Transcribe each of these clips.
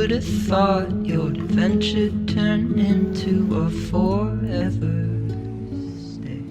would have thought your adventure turned into a forever stay?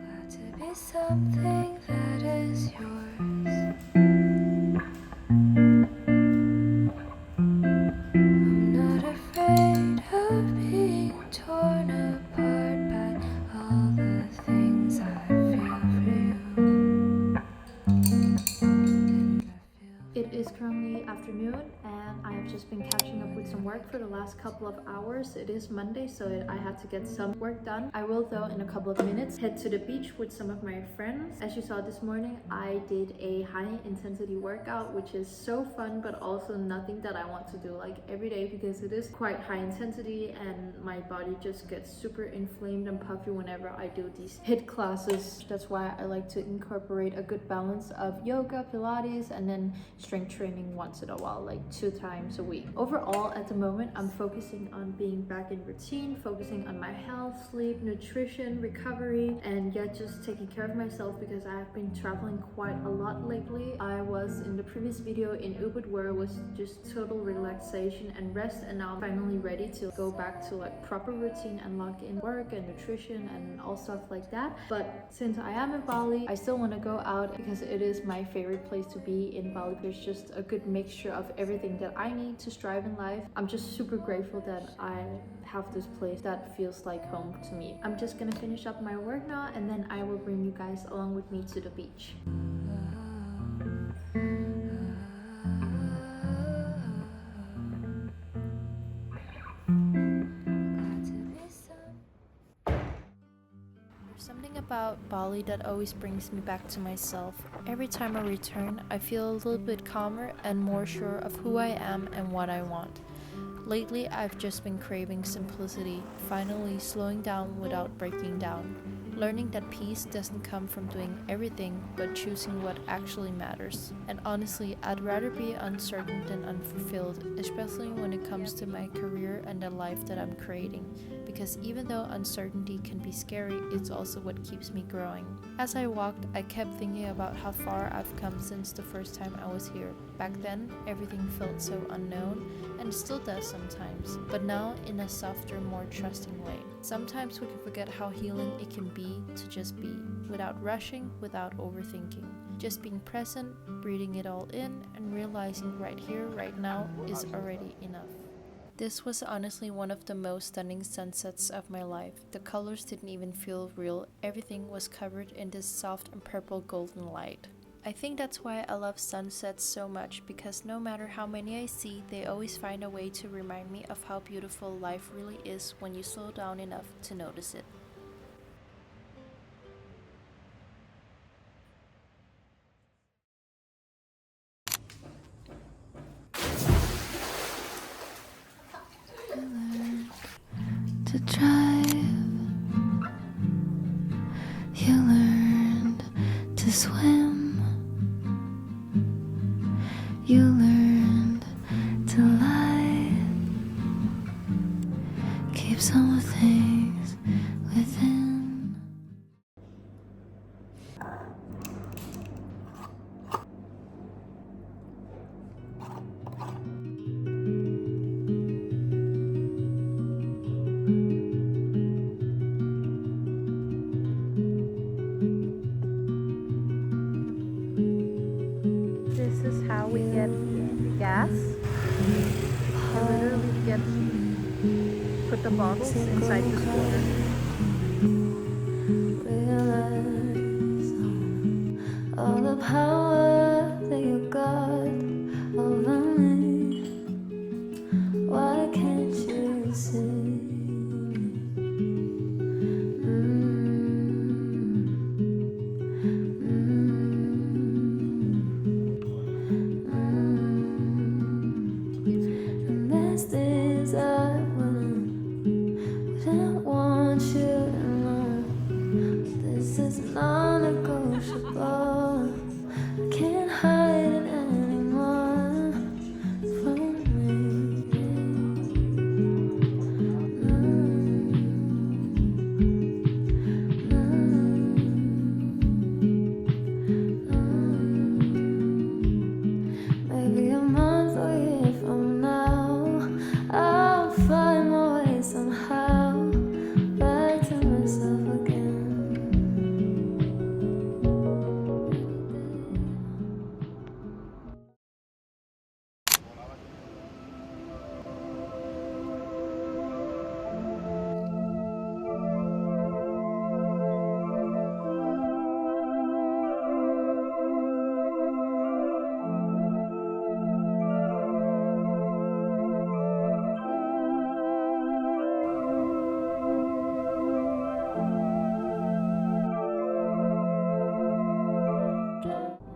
Glad to be something that is yours. I'm not afraid of being torn apart by all the things I feel for you. It is currently afternoon and I have just been catching up with some work for the last couple of hours. It is Monday, so I had to get some work done. I will though in a couple of minutes head to the beach with some of my friends. As you saw this morning, I did a high intensity workout, which is so fun but also nothing that I want to do like every day because it is quite high intensity and my body just gets super inflamed and puffy whenever I do these HIIT classes. That's why I like to incorporate a good balance of yoga, Pilates, and then strength training once in a while, like 2 times a week. Overall, at the moment, I'm focusing on being back in routine, focusing on my health, sleep, nutrition, recovery, and yet just taking care of myself because I have been traveling quite a lot lately. I was in the previous video in Ubud where it was just total relaxation and rest, and now I'm finally ready to go back to like proper routine and lock in work and nutrition and all stuff like that. But since I am in Bali, I still want to go out because it is my favorite place to be in Bali. There's just a good mixture of everything that I need to strive in life. I'm just super grateful that I have this place that feels like home to me. I'm just gonna finish up my work now and then I will bring you guys along with me to the beach. There's something about Bali that always brings me back to myself. Every time I return, I feel a little bit calmer and more sure of who I am and what I want. Lately, I've just been craving simplicity, finally slowing down without breaking down, learning that peace doesn't come from doing everything but choosing what actually matters. And honestly, I'd rather be uncertain than unfulfilled, especially when it comes to my career and the life that I'm creating. Because even though uncertainty can be scary, it's also what keeps me growing. As I walked, I kept thinking about how far I've come since the first time I was here. Back then, everything felt so unknown, and it still does sometimes, but now in a softer, more trusting way. Sometimes we can forget how healing it can be to just be, without rushing, without overthinking. Just being present, breathing it all in, and realizing right here, right now is already enough. This was honestly one of the most stunning sunsets of my life. The colors didn't even feel real, everything was covered in this soft and purple golden light. I think that's why I love sunsets so much, because no matter how many I see, they always find a way to remind me of how beautiful life really is when you slow down enough to notice it. To drive, you learned to swim, you learned to lie, keep some of things within. is how we get gas. We literally get put the bottles inside the scooter. Realize all the power that you got over me. Why can't you see? And there's things I wouldn't want you to know. This is non-negotiable. I can't hide it anymore from me. Maybe a month or a year from now, I'll find my way somehow back to myself again.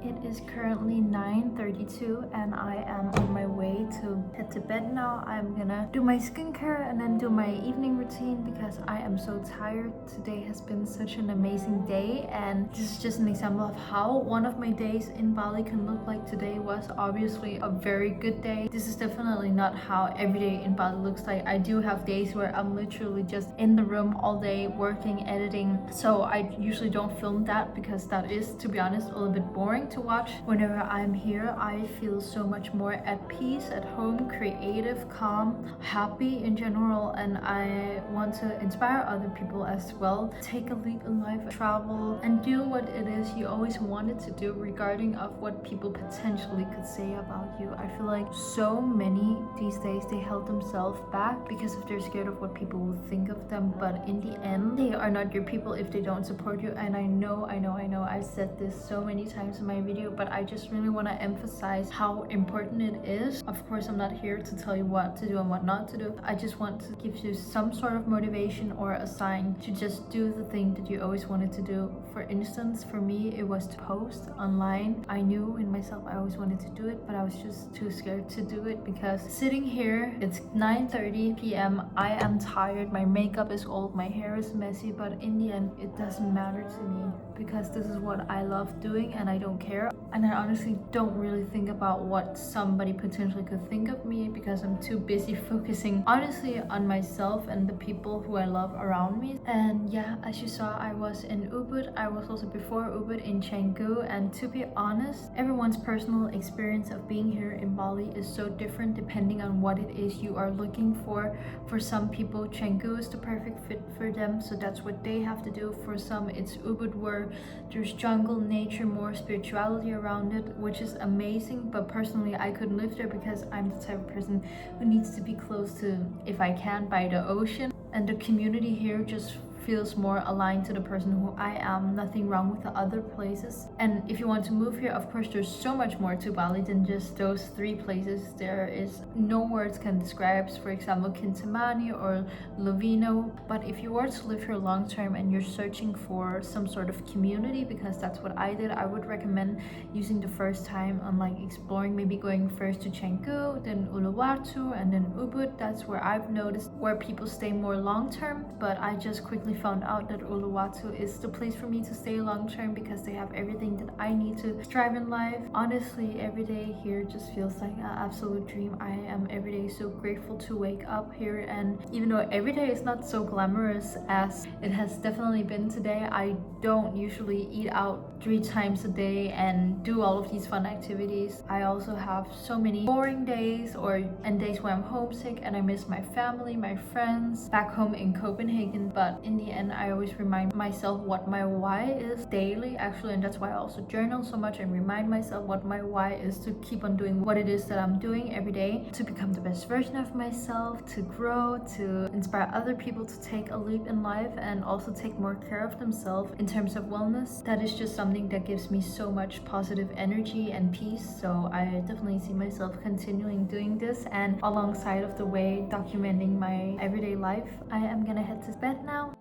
It is currently 9:32 and I am on my way to head to bed now. I'm gonna do my skincare and then do my evening routine because I am so tired. Today has been such an amazing day, and this is just an example of how one of my days in Bali can look like. Today was obviously a very good day. This is definitely not how every day in Bali looks like. I do have days where I'm literally just in the room all day working, editing, so I usually don't film that because that is, to be honest, a little bit boring to watch. Whenever I'm here, I feel so much more at peace, at home, creative, calm, happy in general, and I want to inspire other people as well. Take a leap in life, travel, and do what it is you always wanted to do, regarding of what people potentially could say about you. I feel like so many these days, they held themselves back because if they're scared of what people will think of them, but in the end, they are not your people if they don't support you. And I know I've said this so many times in my video, but I just really want to emphasize how important it is. Of course, I'm not here to tell you what to do and what not to do. I just want to give you some sort of motivation or a sign to just do the thing that you always wanted to do. For instance, for me, it was to post online. I knew in myself I always wanted to do it, but I was just too scared to do it because sitting here, it's 9:30 p.m. I am tired, my makeup is old, my hair is messy, but in the end, it doesn't matter to me because this is what I love doing and I don't care. And I honestly don't really think about what somebody potentially could think of me because I'm too busy focusing honestly on myself and the people who I love around me. And yeah, as you saw, I was in Ubud. I was also before Ubud in Canggu, and to be honest, everyone's personal experience of being here in Bali is so different depending on what it is you are looking for. For some people, Canggu is the perfect fit for them, so that's what they have to do. For some, it's Ubud where there's jungle, nature, more spirituality around it, which is amazing. But personally, I couldn't live there because I'm the type of person who needs to be close to, if I can, by the ocean. And the community here just feels more aligned to the person who I am. Nothing wrong with the other places. And if you want to move here, of course, there's so much more to Bali than just those 3 places. There is no words can describe, for example, Kintamani or Lovino. But if you were to live here long term and you're searching for some sort of community, because that's what I did, I would recommend using the first time on like exploring, maybe going first to Canggu, then Uluwatu, and then Ubud. That's where I've noticed where people stay more long term. But I just quickly found out that Uluwatu is the place for me to stay long term because they have everything that I need to strive in life. Honestly, every day here just feels like an absolute dream. I am every day so grateful to wake up here, and even though every day is not so glamorous as it has definitely been today, I don't usually eat out 3 times a day and do all of these fun activities. I also have so many boring days and days where I'm homesick and I miss my family, my friends back home in Copenhagen, but in the me, and I always remind myself what my why is daily actually, and that's why I also journal so much and remind myself what my why is, to keep on doing what it is that I'm doing every day, to become the best version of myself, to grow, to inspire other people to take a leap in life and also take more care of themselves in terms of wellness. That is just something that gives me so much positive energy and peace. So I definitely see myself continuing doing this, and alongside of the way documenting my everyday life. I am gonna head to bed now.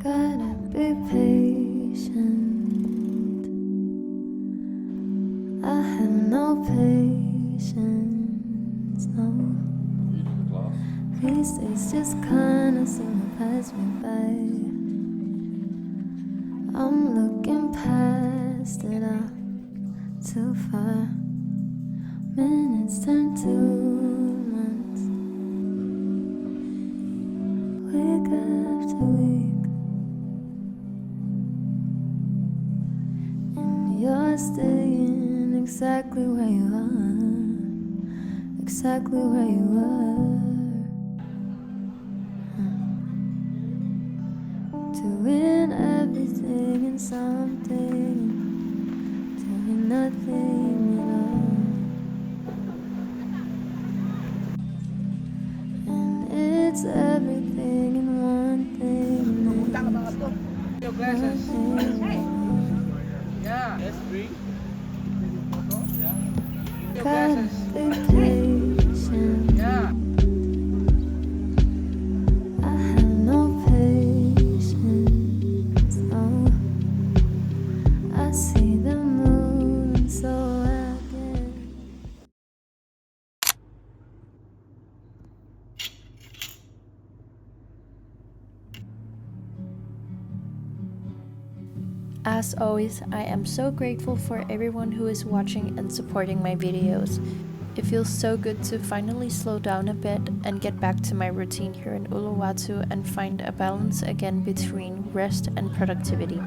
Gotta be patient. I have no patience, no. These days just kinda seem to pass me by. I'm looking past it all too far. Minutes turn to months, week after week, and you're staying exactly where you are, exactly where you were. Doing everything and something, doing nothing at all. And it's everything in one thing. Your glasses. Nothing. Yeah. Let's drink. Your Gotta glasses. be patient. Yeah. I have no patience. Oh, I see them moving so I get. As always, I am so grateful for everyone who is watching and supporting my videos. It feels so good to finally slow down a bit and get back to my routine here in Uluwatu and find a balance again between rest and productivity.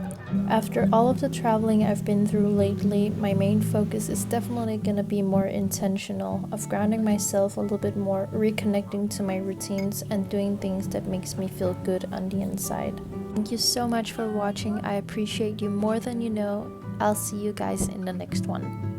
After all of the traveling I've been through lately, my main focus is definitely gonna be more intentional, of grounding myself a little bit more, reconnecting to my routines and doing things that makes me feel good on the inside. Thank you so much for watching. I appreciate you more than you know. I'll see you guys in the next one.